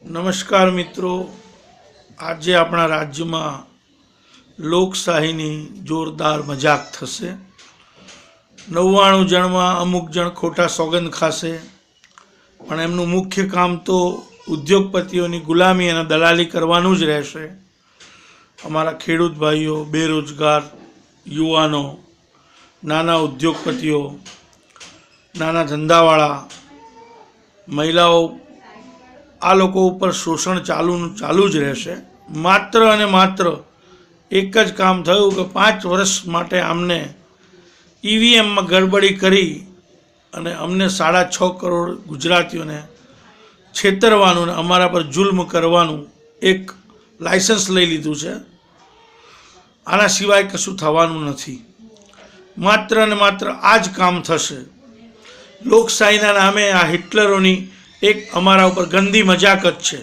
નમસ્કાર મિત્રો, આજે આપણા રાજ્યમાં લોકશાહીની જોરદાર મજાક થશે। 99 જણમાં અમુક જણ ખોટા સોગંદ ખાશે, પણ એમનું મુખ્ય કામ તો ઉદ્યોગપતિઓની ગુલામી અને દલાલી કરવાનું જ રહેશે। અમારા ખેડૂત ભાઈઓ, બેરોજગાર યુવાનો, નાના ઉદ્યોગપતિઓ, નાના ધંધાવાળા, મહિલાઓ, આ લોકો ઉપર શોષણ ચાલુ જ રહેશે। માત્ર અને માત્ર એક જ કામ થયું કે 5 વર્ષ માટે અમને ઈવીએમમાં ગડબડી કરી અને અમને 6.5 કરોડ ગુજરાતીઓને છેતરવાનું ને અમારા પર જુલ્મ કરવાનું એક લાયસન્સ લઈ લીધું છે। આના સિવાય કશું થવાનું નથી। માત્ર અને માત્ર આ જ કામ થશે। લોકશાહીના નામે આ હિટલરોની એક અમારા ઉપર ગંદી મજાક જ છે।